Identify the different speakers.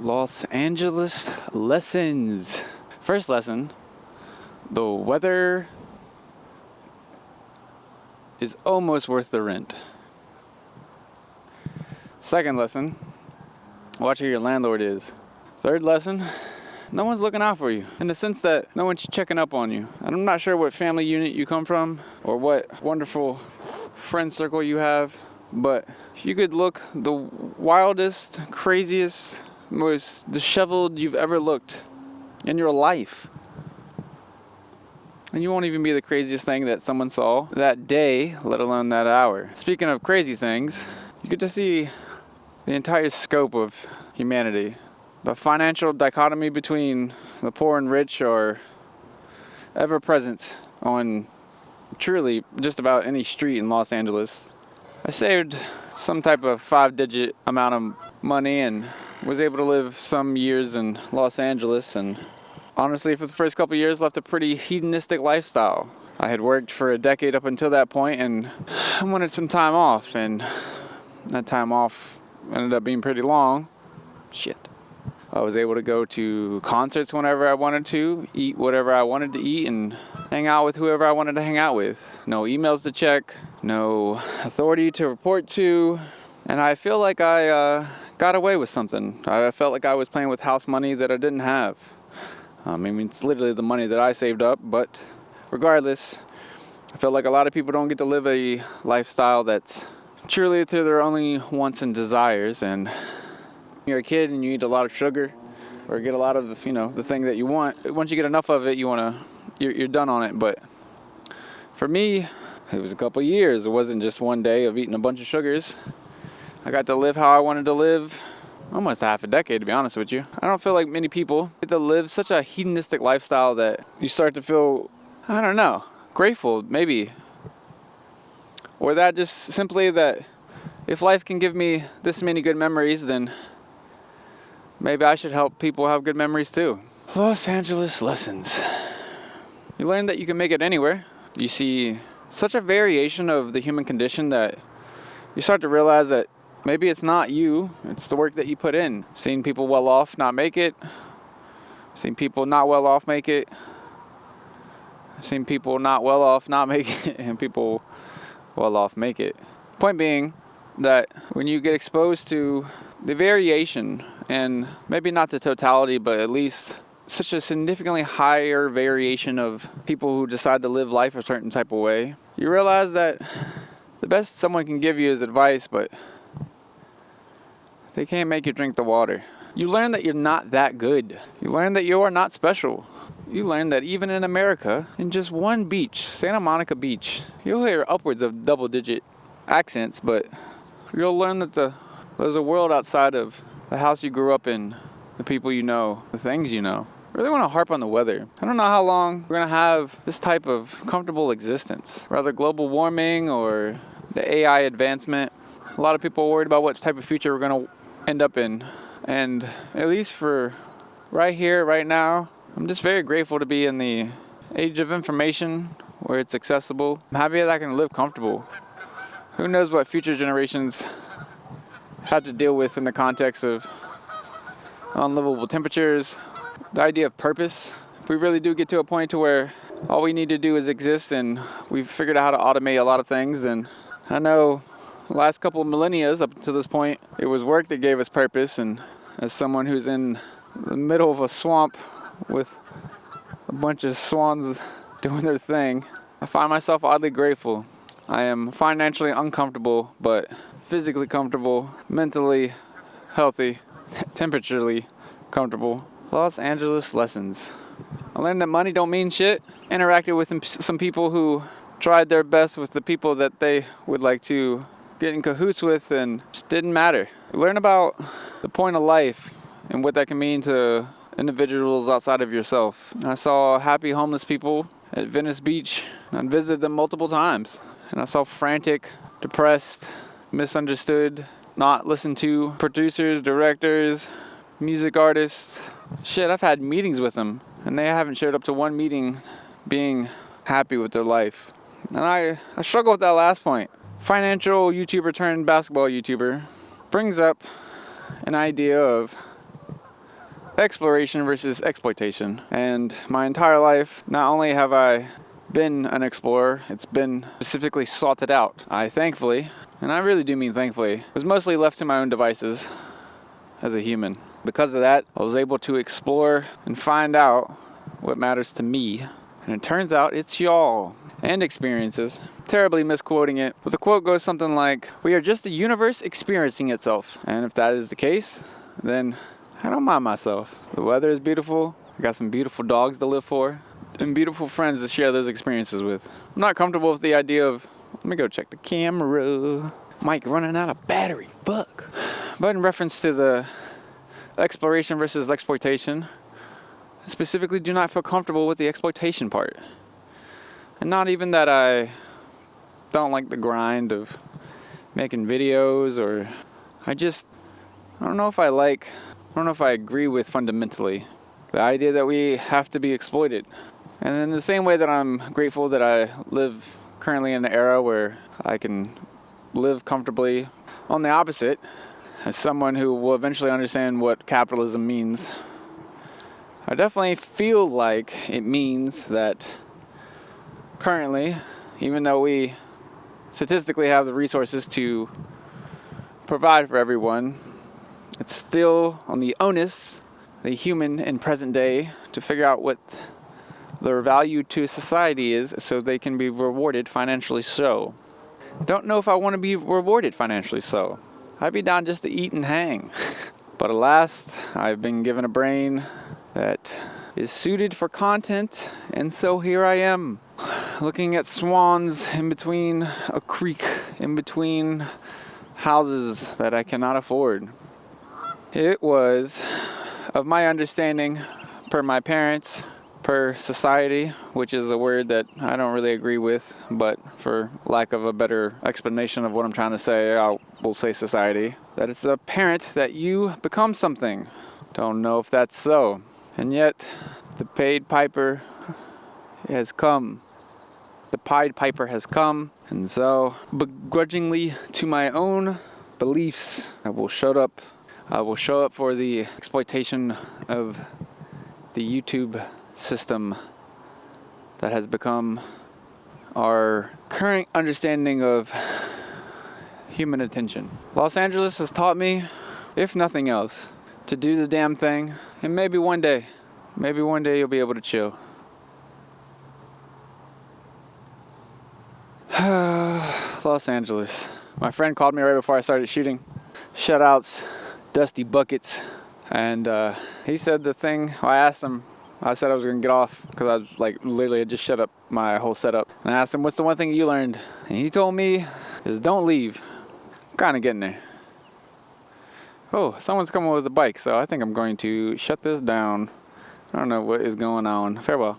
Speaker 1: Los Angeles lessons. First lesson, the weather is almost worth the rent. Second lesson, watch who your landlord is. Third lesson, no one's looking out for you, in the sense that no one's checking up on you. And I'm not sure what family unit you come from or what wonderful friend circle you have, but you could look the wildest, craziest, most disheveled you've ever looked in your life, and you won't even be the craziest thing that someone saw that day, let alone that hour. Speaking of crazy things, you get to see the entire scope of humanity. The financial dichotomy between the poor and rich are ever present on truly just about any street in Los Angeles. I saved some type of 5-digit amount of money and was able to live some years in Los Angeles, and honestly for the first couple of years left a pretty hedonistic lifestyle. I had worked for a decade up until that point, and I wanted some time off, and that time off ended up being pretty long. I was able to go to concerts whenever I wanted to, eat whatever I wanted to eat, and hang out with whoever I wanted to hang out with. No emails to check, no authority to report to, and I feel like I got away with something. I felt like I was playing with house money that I didn't have. It's literally the money that I saved up, but regardless, I felt like a lot of people don't get to live a lifestyle that's truly to their only wants and desires, and you're a kid and you eat a lot of sugar or get a lot of the thing that you want. Once you get enough of it, you're done on it. But for me, it was a couple years. It wasn't just one day of eating a bunch of sugars. I got to live how I wanted to live almost half a decade, to be honest with you. I don't feel like many people get to live such a hedonistic lifestyle that you start to feel, I don't know, grateful maybe, or that just simply that if life can give me this many good memories, then maybe I should help people have good memories too. Los Angeles lessons. You learn that you can make it anywhere. You see such a variation of the human condition that you start to realize that maybe it's not you, it's the work that you put in. Seen people well off not make it. Seen people not well off make it. I've seen people not well off not make it, and people well off make it. Point being that when you get exposed to the variation, and maybe not the totality, but at least such a significantly higher variation of people who decide to live life a certain type of way, you realize that the best someone can give you is advice, but they can't make you drink the water. You learn that you're not that good. You learn that you are not special. You learn that even in America, in just one beach, Santa Monica Beach, you'll hear upwards of double-digit accents, but you'll learn that there's a world outside of the house you grew up in, the people you know, the things you know. I really want to harp on the weather. I don't know how long we're going to have this type of comfortable existence. Rather global warming or the AI advancement. A lot of people are worried about what type of future we're going to end up in. And at least for right here, right now, I'm just very grateful to be in the age of information where it's accessible. I'm happy that I can live comfortable. Who knows what future generations have to deal with in the context of unlivable temperatures. The idea of purpose. If we really do get to a point to where all we need to do is exist and we've figured out how to automate a lot of things, then I know the last couple of millennia up to this point, it was work that gave us purpose, and as someone who's in the middle of a swamp with a bunch of swans doing their thing, I find myself oddly grateful. I am financially uncomfortable, but physically comfortable, mentally healthy, temperaturely comfortable. Los Angeles lessons. I learned that money don't mean shit. Interacted with some people who tried their best with the people that they would like to get in cahoots with, and just didn't matter. Learn about the point of life and what that can mean to individuals outside of yourself. I saw happy homeless people at Venice Beach, and I visited them multiple times. And I saw frantic, depressed, misunderstood, not listened to producers, directors, music artists. Shit, I've had meetings with them, and they haven't showed up to one meeting being happy with their life. And I struggle with that last point. Financial YouTuber turned basketball YouTuber brings up an idea of exploration versus exploitation. And my entire life, not only have I been an explorer, it's been specifically sought it out. I thankfully, and I really do mean thankfully, was mostly left to my own devices as a human. Because of that, I was able to explore and find out what matters to me. And it turns out it's y'all and experiences. Terribly misquoting it, but the quote goes something like, "We are just the universe experiencing itself." And if that is the case, then I don't mind myself. The weather is beautiful. I got some beautiful dogs to live for and beautiful friends to share those experiences with. I'm not comfortable with the idea of, let me go check the camera. Mike running out of battery. Fuck. But in reference to the exploration versus exploitation, I specifically do not feel comfortable with the exploitation part. And not even that I don't like the grind of making videos, or I don't know if I agree with fundamentally the idea that we have to be exploited. And in the same way that I'm grateful that I live currently in an era where I can live comfortably, on the opposite, as someone who will eventually understand what capitalism means, I definitely feel like it means that currently, even though we statistically have the resources to provide for everyone, it's still on the onus, the human in present day, to figure out what their value to society is so they can be rewarded financially so. Don't know if I want to be rewarded financially so. I'd be down just to eat and hang. But alas, I've been given a brain that is suited for content, and so here I am, looking at swans in between a creek, in between houses that I cannot afford. It was, of my understanding, per my parents, per society, which is a word that I don't really agree with, but for lack of a better explanation of what I'm trying to say, I will say society, that it's apparent that you become something. Don't know if that's so. And yet, the Pied Piper has come. The Pied Piper has come, and so, begrudgingly to my own beliefs, I will show up for the exploitation of the YouTube system that has become our current understanding of human attention. Los Angeles has taught me, if nothing else, to do the damn thing, and maybe one day you'll be able to chill. Los Angeles. My friend called me right before I started shooting. Shoutouts, Dusty Buckets. And he said the thing, I said I was going to get off because I was like literally had just shut up my whole setup. And I asked him, what's the one thing you learned? And he told me is don't leave. I'm kind of getting there. Oh, someone's coming with a bike, so I think I'm going to shut this down. I don't know what is going on. Farewell.